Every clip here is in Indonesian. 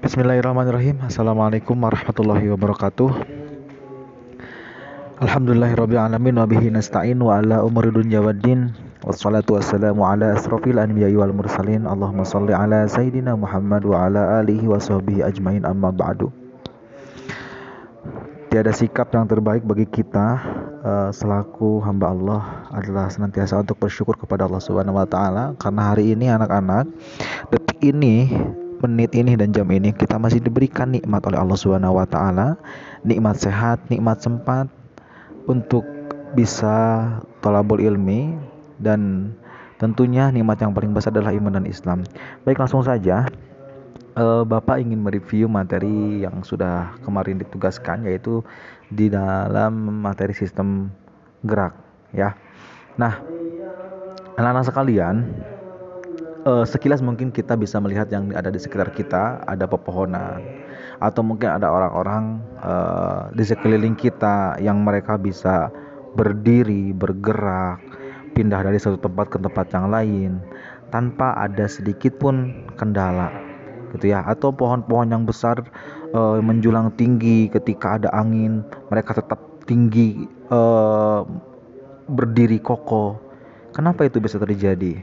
Bismillahirrahmanirrahim. Assalamualaikum warahmatullahi wabarakatuh. Alhamdulillahirabbil alamin wa bihi nasta'in wa ala umuri dunya waddin. Wassalatu wassalamu ala asrofil anbiya'i wal mursalin. Allahumma shalli ala sayyidina Muhammad wa ala alihi wa sahbihi ajmain, amma ba'du. Tiada sikap yang terbaik bagi kita selaku hamba Allah adalah senantiasa untuk bersyukur kepada Allah Subhanahu wa taala, karena hari ini anak-anak, detik ini, menit ini dan jam ini kita masih diberikan nikmat oleh Allah Subhanahu wa taala, nikmat sehat, nikmat sempat untuk bisa thalabul ilmi, dan tentunya nikmat yang paling besar adalah iman dan Islam. Baik, langsung saja. Bapak ingin mereview materi yang sudah kemarin ditugaskan, yaitu di dalam materi sistem gerak, ya. Nah, anak-anak sekalian, sekilas mungkin kita bisa melihat yang ada di sekitar kita, ada pepohonan, atau mungkin ada orang-orang di sekeliling kita yang mereka bisa berdiri, bergerak, pindah dari satu tempat ke tempat yang lain tanpa ada sedikit pun kendala, gitu ya. Atau pohon-pohon yang besar menjulang tinggi, ketika ada angin mereka tetap tinggi, berdiri kokoh. Kenapa itu bisa terjadi?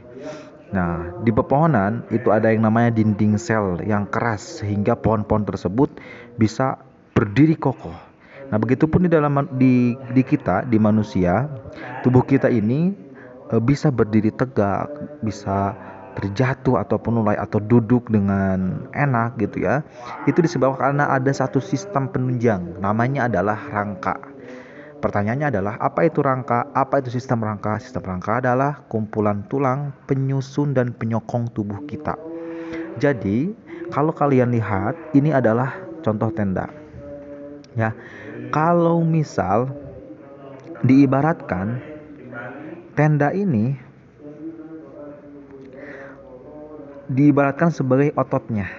Nah, di pepohonan itu ada yang namanya dinding sel yang keras sehingga pohon-pohon tersebut bisa berdiri kokoh. Nah, begitupun di kita, di manusia, tubuh kita ini bisa berdiri tegak, bisa terjatuh ataupun mulai atau duduk dengan enak, gitu ya. Itu disebabkan karena ada satu sistem penunjang, namanya adalah rangka. Pertanyaannya adalah, apa itu rangka? Apa itu sistem rangka? Sistem rangka adalah kumpulan tulang penyusun dan penyokong tubuh kita. Jadi, kalau kalian lihat, ini adalah contoh tenda. Ya. Kalau misal diibaratkan, tenda ini diibaratkan sebagai ototnya.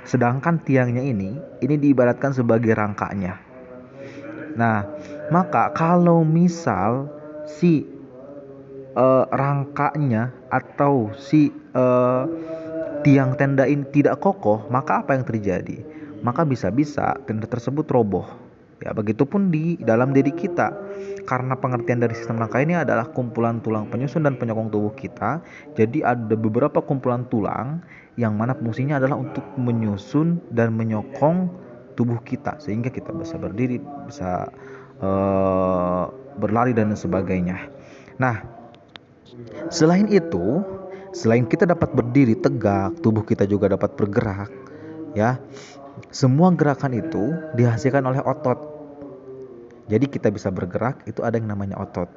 Sedangkan tiangnya ini diibaratkan sebagai rangkanya. Nah, maka kalau misal si rangkanya atau si tiang tenda ini tidak kokoh, maka apa yang terjadi? Maka bisa-bisa tenda tersebut roboh. Ya, begitupun di dalam diri kita. Karena pengertian dari sistem rangka ini adalah kumpulan tulang penyusun dan penyokong tubuh kita. Jadi ada beberapa kumpulan tulang yang mana fungsinya adalah untuk menyusun dan menyokong tubuh kita sehingga kita bisa berdiri, bisa berlari dan sebagainya. Nah, selain itu, selain kita dapat berdiri tegak, tubuh kita juga dapat bergerak, ya. Semua gerakan itu dihasilkan oleh otot. Jadi kita bisa bergerak, itu ada yang namanya otot.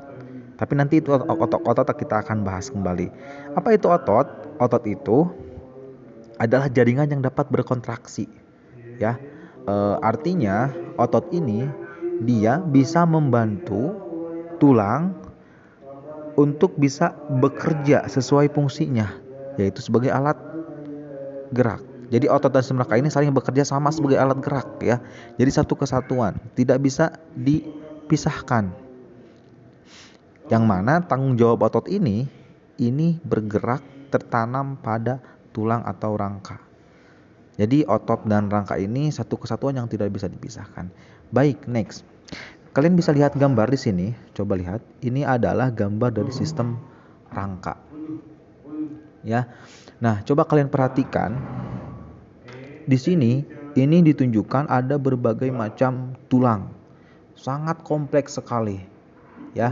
Tapi nanti itu otot kita akan bahas kembali. Apa itu otot? Otot itu adalah jaringan yang dapat berkontraksi, ya. Artinya otot ini dia bisa membantu tulang untuk bisa bekerja sesuai fungsinya, yaitu sebagai alat gerak. Jadi otot dan sistem rangka ini saling bekerja sama sebagai alat gerak, ya. Jadi satu kesatuan, tidak bisa dipisahkan. Yang mana tanggung jawab otot ini bergerak tertanam pada tulang atau rangka. Jadi otot dan rangka ini satu kesatuan yang tidak bisa dipisahkan. Baik, next. Kalian bisa lihat gambar di sini. Coba lihat. Ini adalah gambar dari sistem rangka. Ya. Nah, coba kalian perhatikan. Di sini ini ditunjukkan ada berbagai macam tulang. Sangat kompleks sekali. Ya.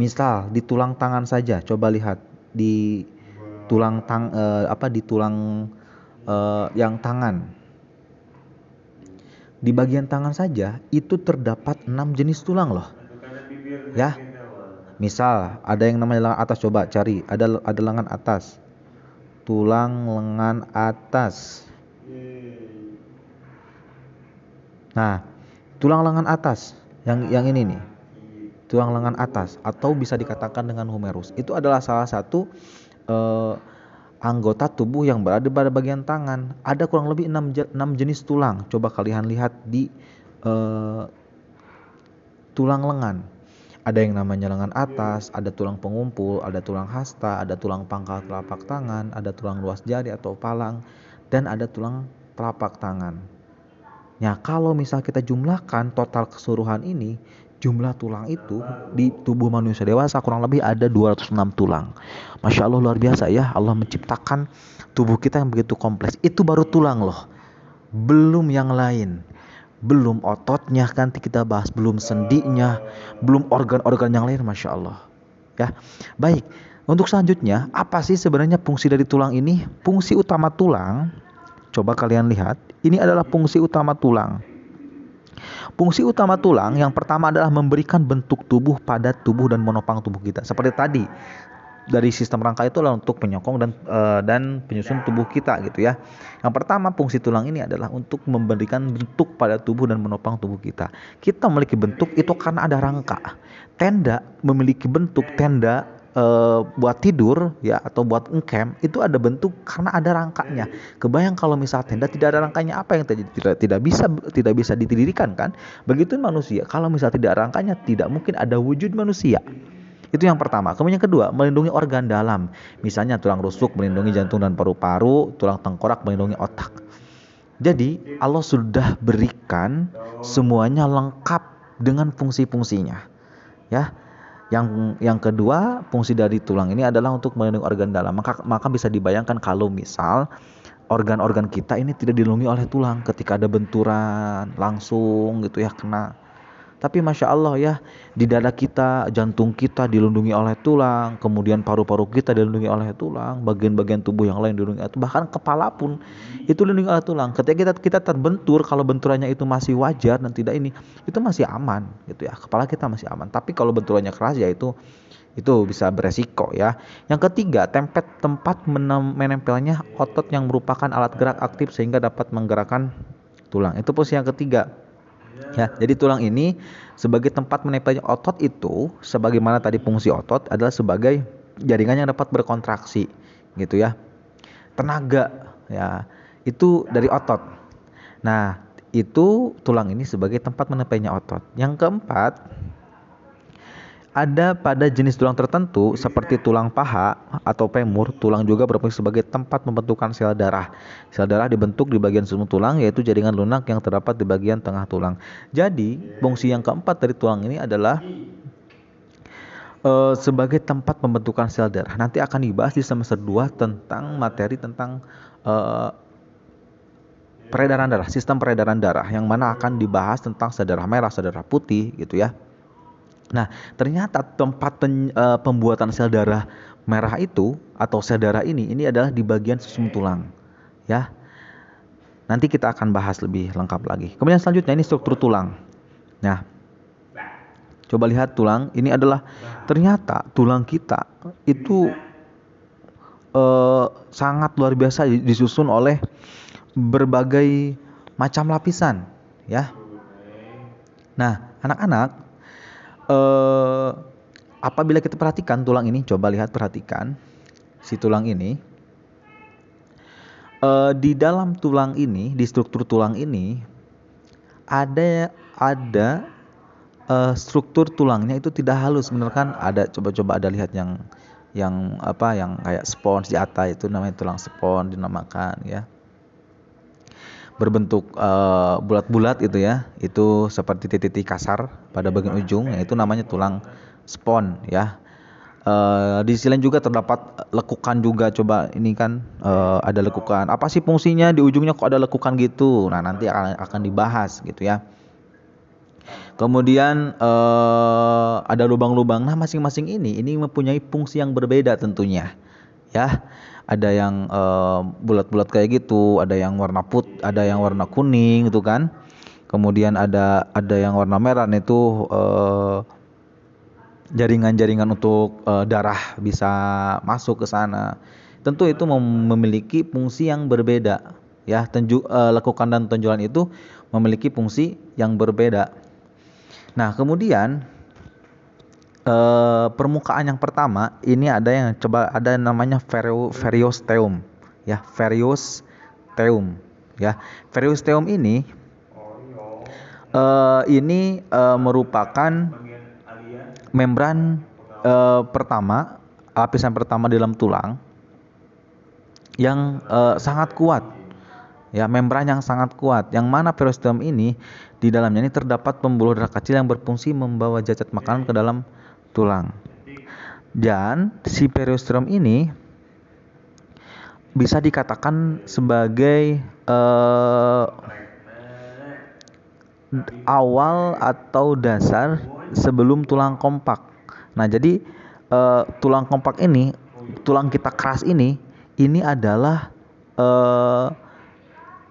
Misal di tulang tangan saja, coba lihat di tulang yang tangan. Di bagian tangan saja itu terdapat 6 jenis tulang loh. Ya. Misal ada yang namanya lengan atas, coba cari. Ada lengan atas. Tulang lengan atas. Nah, tulang lengan atas yang ini nih. Tulang lengan atas atau bisa dikatakan dengan humerus. Itu adalah salah satu anggota tubuh yang berada pada bagian tangan. Ada kurang lebih 6 jenis tulang. Coba kalian lihat di tulang lengan. Ada yang namanya lengan atas, ada tulang pengumpul, ada tulang hasta, ada tulang pangkal telapak tangan, ada tulang ruas jari atau palang, dan ada tulang telapak tangan. Ya, kalau misal kita jumlahkan total keseluruhan ini, jumlah tulang itu di tubuh manusia dewasa kurang lebih ada 206 tulang. Masya Allah, luar biasa ya, Allah menciptakan tubuh kita yang begitu kompleks. Itu baru tulang loh, belum yang lain. Belum ototnya, nanti kita bahas, belum sendinya, belum organ-organ yang lain. Masya Allah ya. Baik, untuk selanjutnya, apa sih sebenarnya fungsi dari tulang ini? Fungsi utama tulang, coba kalian lihat, ini adalah fungsi utama tulang. Fungsi utama tulang yang pertama adalah memberikan bentuk tubuh pada tubuh dan menopang tubuh kita. Seperti tadi, dari sistem rangka itu adalah untuk penyokong dan penyusun tubuh kita gitu ya. Yang pertama, fungsi tulang ini adalah untuk memberikan bentuk pada tubuh dan menopang tubuh kita. Kita memiliki bentuk itu karena ada rangka. Tenda memiliki bentuk, tenda buat tidur ya atau buat engkem itu ada bentuk karena ada rangkanya. Kebayang kalau misal tenda tidak ada rangkanya, apa yang terjadi? Tidak bisa didirikan kan? Begitu manusia, kalau misal tidak ada rangkanya, tidak mungkin ada wujud manusia. Itu yang pertama. Kemudian yang kedua, melindungi organ dalam. Misalnya tulang rusuk melindungi jantung dan paru-paru, tulang tengkorak melindungi otak. Jadi Allah sudah berikan semuanya lengkap dengan fungsi-fungsinya. Ya. Yang kedua, fungsi dari tulang ini adalah untuk melindungi organ dalam. Maka bisa dibayangkan kalau misal organ-organ kita ini tidak dilindungi oleh tulang, ketika ada benturan langsung gitu ya kena. Tapi Masya Allah ya, di dada kita, jantung kita dilindungi oleh tulang, kemudian paru-paru kita dilindungi oleh tulang, bagian-bagian tubuh yang lain dilindungi oleh tulang, bahkan kepala pun itu dilindungi oleh tulang. Ketika kita terbentur, kalau benturannya itu masih wajar dan tidak ini, itu masih aman gitu ya, kepala kita masih aman. Tapi kalau benturannya keras ya itu bisa beresiko ya. Yang ketiga, tempat menempelnya otot yang merupakan alat gerak aktif sehingga dapat menggerakkan tulang. Itu posisi yang ketiga. Ya, jadi tulang ini sebagai tempat menempelnya otot itu, sebagaimana tadi fungsi otot adalah sebagai jaringan yang dapat berkontraksi, gitu ya. Tenaga, ya, itu dari otot. Nah, itu tulang ini sebagai tempat menempelnya otot. Yang keempat, ada pada jenis tulang tertentu seperti tulang paha atau femur, tulang juga berfungsi sebagai tempat pembentukan sel darah. Sel darah dibentuk di bagian sumber tulang, yaitu jaringan lunak yang terdapat di bagian tengah tulang. Jadi, fungsi yang keempat dari tulang ini adalah sebagai tempat pembentukan sel darah. Nanti akan dibahas di semester 2 tentang materi tentang peredaran darah, sistem peredaran darah, yang mana akan dibahas tentang sel darah merah, sel darah putih gitu ya. Nah, ternyata tempat pembuatan sel darah merah itu atau sel darah ini adalah di bagian susum tulang, ya. Nanti kita akan bahas lebih lengkap lagi. Kemudian selanjutnya ini struktur tulang. Nah, coba lihat tulang. Ini adalah ternyata tulang kita itu sangat luar biasa disusun oleh berbagai macam lapisan, ya. Nah, anak-anak, apabila kita perhatikan tulang ini, coba lihat, perhatikan si tulang ini. Di dalam tulang ini, di struktur tulang ini ada struktur tulangnya itu tidak halus, benar kan? Ada, coba ada lihat yang kayak spons di atas, itu namanya tulang spons dinamakan ya. Berbentuk bulat-bulat itu ya, itu seperti titik-titik kasar pada bagian ujung, yaitu namanya tulang spons ya. Di sisi lain juga terdapat lekukan juga. Coba ini kan ada lekukan. Apa sih fungsinya di ujungnya kok ada lekukan gitu? Nah, nanti akan dibahas gitu ya. Kemudian ada lubang-lubang. Nah, masing-masing ini mempunyai fungsi yang berbeda tentunya ya. Ada yang bulat-bulat kayak gitu, ada yang warna putih, ada yang warna kuning gitu kan. Kemudian ada yang warna merah, itu jaringan-jaringan untuk darah bisa masuk ke sana. Tentu itu memiliki fungsi yang berbeda ya. Lekukan dan tonjolan itu memiliki fungsi yang berbeda. Nah, kemudian permukaan yang pertama ini ada yang namanya periosteum ya, periosteum ya. Periosteum ini merupakan membran lapisan pertama di dalam tulang yang sangat kuat ya, membran yang sangat kuat, yang mana periosteum ini di dalamnya ini terdapat pembuluh darah kecil yang berfungsi membawa zat makanan ke dalam tulang. Dan si periosteum ini bisa dikatakan sebagai awal atau dasar sebelum tulang kompak. Nah, jadi tulang kompak ini, tulang kita keras ini adalah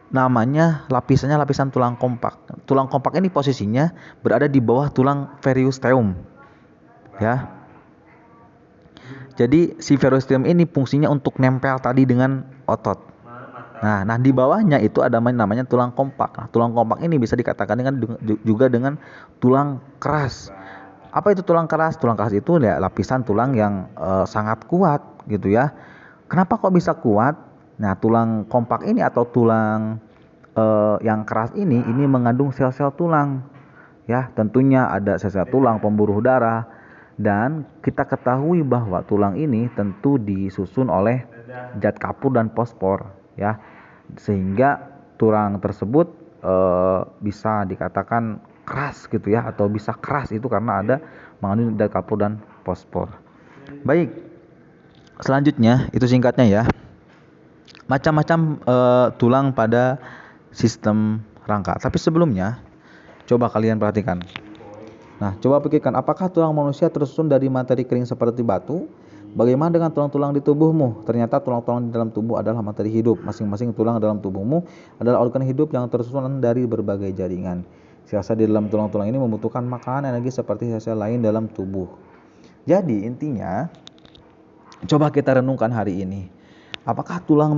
namanya lapisan tulang kompak. Tulang kompak ini posisinya berada di bawah tulang periosteum, ya. Jadi si periosteum ini fungsinya untuk nempel tadi dengan otot. Nah di bawahnya itu ada namanya tulang kompak. Nah, tulang kompak ini bisa dikatakan juga dengan tulang keras. Apa itu tulang keras? Tulang keras itu ya lapisan tulang yang sangat kuat gitu ya. Kenapa kok bisa kuat? Nah, tulang kompak ini atau tulang yang keras ini mengandung sel-sel tulang. Ya, tentunya ada sel-sel tulang pembuluh darah, dan kita ketahui bahwa tulang ini tentu disusun oleh zat kapur dan fosfor, ya, sehingga tulang tersebut bisa dikatakan keras gitu ya, atau bisa keras itu karena ada mengandung zat kapur dan fosfor. Baik, selanjutnya itu singkatnya ya, macam-macam tulang pada sistem rangka. Tapi sebelumnya coba kalian perhatikan. Nah, coba pikirkan, apakah tulang manusia tersusun dari materi kering seperti batu? Bagaimana dengan tulang-tulang di tubuhmu? Ternyata tulang-tulang di dalam tubuh adalah materi hidup. Masing-masing tulang dalam tubuhmu adalah organ hidup yang tersusun dari berbagai jaringan. Sel-sel di dalam tulang-tulang ini membutuhkan makanan energi seperti sel-sel lain dalam tubuh. Jadi intinya, coba kita renungkan hari ini. Apakah tulang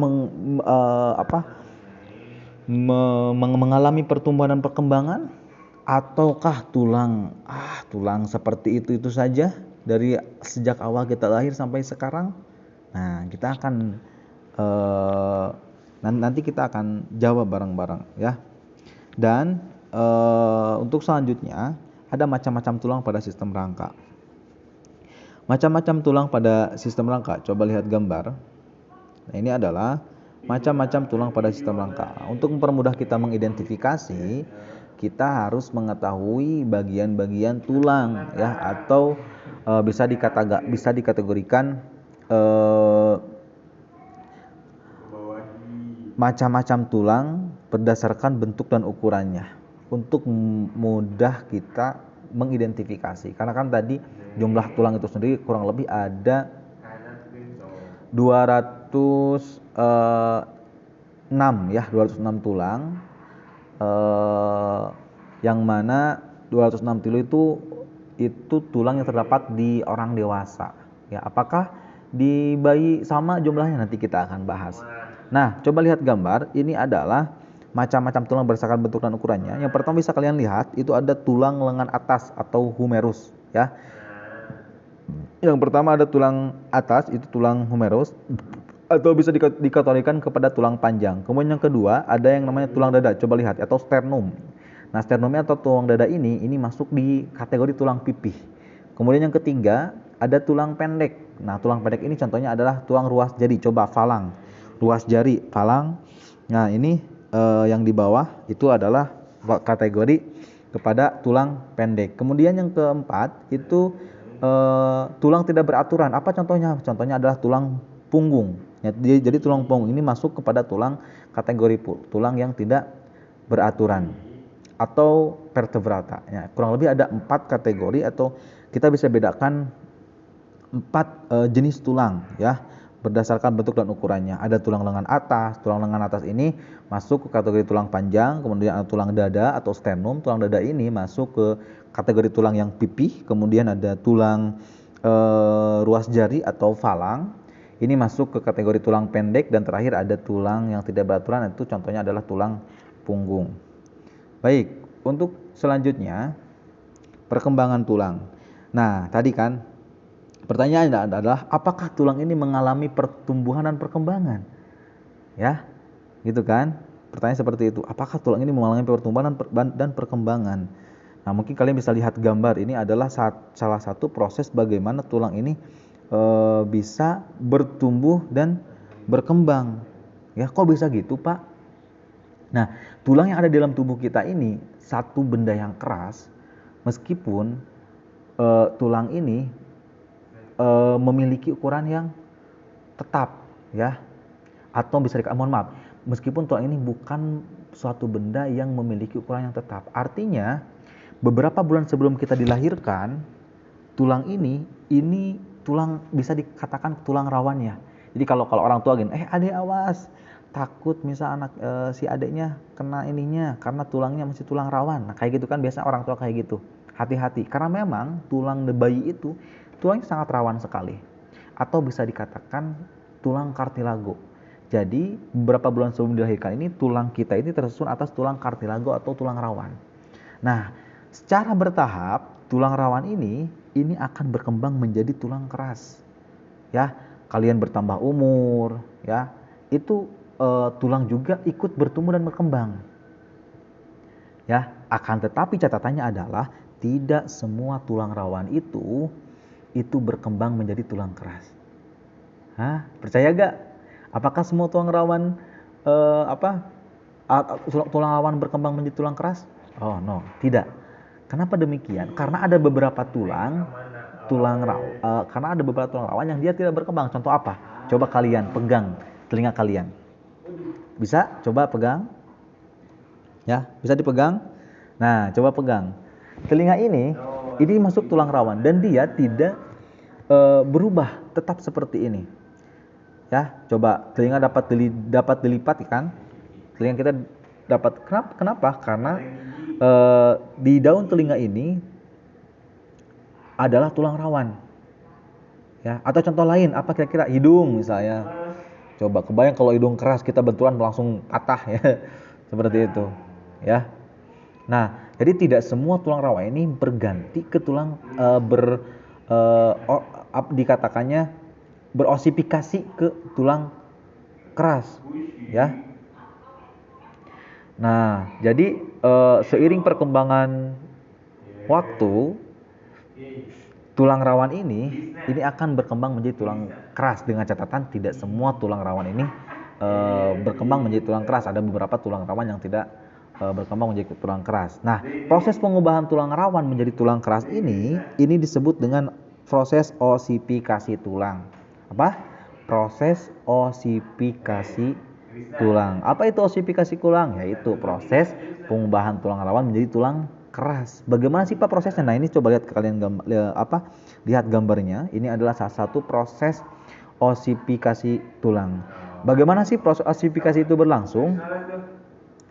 mengalami pertumbuhan dan perkembangan, ataukah tulang seperti itu saja dari sejak awal kita lahir sampai sekarang? Nah, kita akan nanti kita akan jawab bareng-bareng ya. Dan untuk selanjutnya ada macam-macam tulang pada sistem rangka. Macam-macam tulang pada sistem rangka. Coba lihat gambar. Nah, ini adalah macam-macam tulang pada sistem rangka. Untuk mempermudah kita mengidentifikasi, kita harus mengetahui bagian-bagian tulang ya, atau bisa dikategorikan macam-macam tulang berdasarkan bentuk dan ukurannya untuk mudah kita mengidentifikasi. Karena kan tadi jumlah tulang itu sendiri kurang lebih ada 206 tulang, yang mana 206 itu tulang yang terdapat di orang dewasa ya. Apakah di bayi sama jumlahnya? Nanti kita akan bahas. Nah, coba lihat gambar. Ini adalah macam-macam tulang berdasarkan bentuk dan ukurannya. Yang pertama bisa kalian lihat, itu ada tulang lengan atas atau humerus ya. Yang pertama ada tulang atas, itu tulang humerus, atau bisa dikategorikan kepada tulang panjang. Kemudian yang kedua ada yang namanya tulang dada. Coba lihat, atau sternum. Nah, sternumnya atau tulang dada ini masuk di kategori tulang pipih. Kemudian yang ketiga ada tulang pendek. Nah, tulang pendek ini contohnya adalah tulang ruas jari. Coba falang, ruas jari, falang. Nah, ini yang di bawah itu adalah kategori kepada tulang pendek. Kemudian yang keempat itu tulang tidak beraturan. Apa contohnya? Contohnya adalah tulang punggung. Ya, jadi tulang punggung ini masuk kepada tulang kategori tulang yang tidak beraturan atau vertebrata. Ya, kurang lebih ada 4 kategori, atau kita bisa bedakan 4 jenis tulang ya, berdasarkan bentuk dan ukurannya. Ada tulang lengan atas. Tulang lengan atas ini masuk ke kategori tulang panjang. Kemudian ada tulang dada atau sternum. Tulang dada ini masuk ke kategori tulang yang pipih. Kemudian ada tulang ruas jari atau falang. Ini masuk ke kategori tulang pendek. Dan terakhir ada tulang yang tidak beraturan, itu contohnya adalah tulang punggung. Baik, untuk selanjutnya perkembangan tulang. Nah, tadi kan pertanyaannya adalah apakah tulang ini mengalami pertumbuhan dan perkembangan? Ya, gitu kan? Pertanyaan seperti itu. Apakah tulang ini mengalami pertumbuhan dan perkembangan? Nah, mungkin kalian bisa lihat gambar. Ini adalah salah satu proses bagaimana tulang ini bisa bertumbuh dan berkembang. Ya, kok bisa gitu, Pak? Nah, tulang yang ada di dalam tubuh kita ini satu benda yang keras, meskipun tulang ini memiliki ukuran yang tetap, ya, atau bisa mohon maaf, meskipun tulang ini bukan suatu benda yang memiliki ukuran yang tetap. Artinya, beberapa bulan sebelum kita dilahirkan, tulang ini tulang bisa dikatakan tulang rawannya. Jadi kalau orang tua gini, adek awas, takut misal anak si adeknya kena ininya karena tulangnya masih tulang rawan. Nah, kayak gitu kan biasa orang tua kayak gitu. Hati-hati karena memang tulang bayi itu tulangnya sangat rawan sekali. Atau bisa dikatakan tulang kartilago. Jadi beberapa bulan sebelum dilahirkan ini tulang kita ini tersusun atas tulang kartilago atau tulang rawan. Nah, secara bertahap tulang rawan ini akan berkembang menjadi tulang keras. Ya, kalian bertambah umur, ya, itu tulang juga ikut bertumbuh dan berkembang. Ya, akan tetapi catatannya adalah tidak semua tulang rawan itu berkembang menjadi tulang keras. Hah? Percaya gak? Apakah semua tulang rawan tulang rawan berkembang menjadi tulang keras? Oh no, tidak. Kenapa demikian? Karena ada beberapa karena ada beberapa tulang rawan yang dia tidak berkembang. Contoh apa? Coba kalian pegang telinga kalian. Bisa? Coba pegang. Ya, bisa dipegang. Nah, coba pegang. Telinga ini masuk tulang rawan dan dia tidak berubah, tetap seperti ini. Ya, coba telinga dapat dilipat kan? Telinga kita dapat kenapa? Karena di daun telinga ini adalah tulang rawan. Ya, atau contoh lain apa kira-kira? Hidung misalnya. Coba kebayang kalau hidung keras kita benturan langsung patah ya. Seperti itu, ya. Nah, jadi tidak semua tulang rawan ini berganti ke tulang dikatakannya berosifikasi ke tulang keras, ya. Nah, jadi seiring perkembangan waktu, tulang rawan ini akan berkembang menjadi tulang keras dengan catatan tidak semua tulang rawan ini berkembang menjadi tulang keras. Ada beberapa tulang rawan yang tidak berkembang menjadi tulang keras. Nah, proses pengubahan tulang rawan menjadi tulang keras ini disebut dengan proses osifikasi tulang. Apa? Proses osifikasi tulang. Apa itu osifikasi tulang? Yaitu proses pengubahan tulang rawan menjadi tulang keras. Bagaimana sih Pak prosesnya? Nah, ini coba lihat kalian lihat gambarnya. Ini adalah salah satu proses osifikasi tulang. Bagaimana sih proses osifikasi itu berlangsung?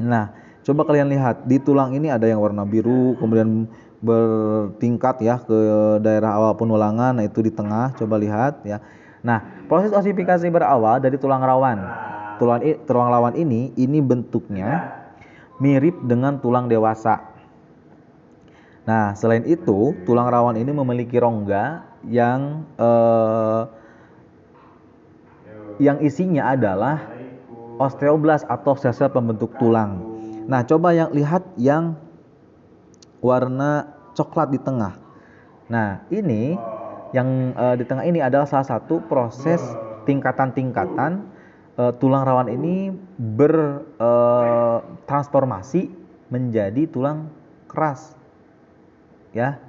Nah, coba kalian lihat di tulang ini ada yang warna biru, kemudian bertingkat ya ke daerah awal penulangan, nah itu di tengah. Coba lihat ya. Nah, proses osifikasi berawal dari tulang rawan. Tulang rawan ini bentuknya mirip dengan tulang dewasa. Nah, selain itu, tulang rawan ini memiliki rongga yang isinya adalah osteoblas atau sel-sel pembentuk tulang. Nah, coba lihat yang warna coklat di tengah. Nah, ini yang di tengah ini adalah salah satu proses tingkatan-tingkatan tulang rawan ini bertransformasi menjadi tulang keras. Ya.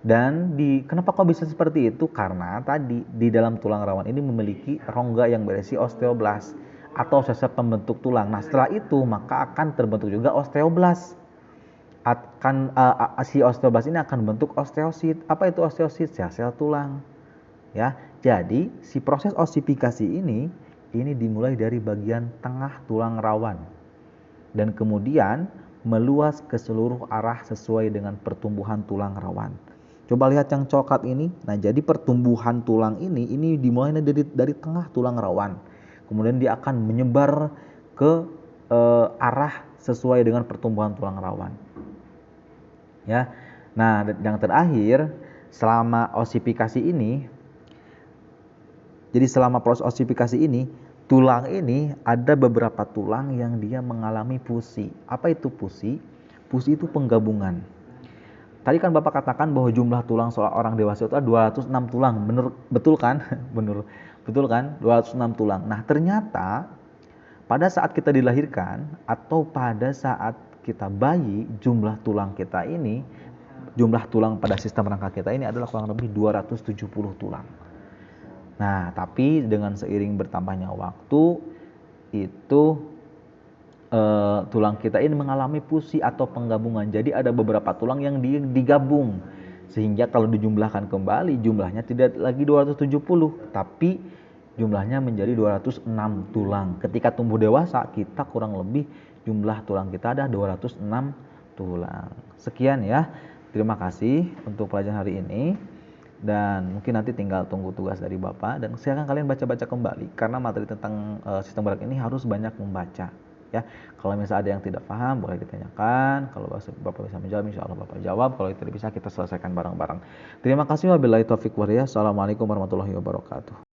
Dan kenapa kok bisa seperti itu? Karena tadi di dalam tulang rawan ini memiliki rongga yang berisi osteoblas atau sel-sel pembentuk tulang. Nah, setelah itu maka akan terbentuk juga osteoblas. Si osteoblas ini akan bentuk osteosit. Apa itu osteosit? Sel-sel tulang. Ya. Jadi, si proses osifikasi ini dimulai dari bagian tengah tulang rawan dan kemudian meluas ke seluruh arah sesuai dengan pertumbuhan tulang rawan. Coba lihat yang coklat ini. Nah, jadi pertumbuhan tulang ini dimulai dari tengah tulang rawan. Kemudian dia akan menyebar ke arah sesuai dengan pertumbuhan tulang rawan. Ya. Nah, yang terakhir, selama proses osifikasi ini, tulang ini ada beberapa tulang yang dia mengalami fusi. Apa itu fusi? Fusi itu penggabungan. Tadi kan Bapak katakan bahwa jumlah tulang seorang dewasa itu ada 206 tulang. Betul kan? Betul kan? 206 tulang. Nah, ternyata pada saat kita dilahirkan atau pada saat kita bayi, jumlah tulang kita ini, jumlah tulang pada sistem rangka kita ini adalah kurang lebih 270 tulang. Nah, tapi dengan seiring bertambahnya waktu, itu tulang kita ini mengalami fusi atau penggabungan. Jadi ada beberapa tulang yang digabung. Sehingga kalau dijumlahkan kembali, jumlahnya tidak lagi 270, tapi jumlahnya menjadi 206 tulang. Ketika tumbuh dewasa, kita kurang lebih jumlah tulang kita ada 206 tulang. Sekian ya. Terima kasih untuk pelajaran hari ini. Dan mungkin nanti tinggal tunggu tugas dari Bapak. Dan silakan kalian baca-baca kembali. Karena materi tentang sistem gerak ini harus banyak membaca. Ya, kalau misalnya ada yang tidak paham boleh ditanyakan. Kalau Bapak bisa menjawab, insya Allah Bapak jawab. Kalau tidak bisa, kita selesaikan bareng-bareng. Terima kasih. Wabillahi taufiq walhidayah. Assalamualaikum warahmatullahi wabarakatuh.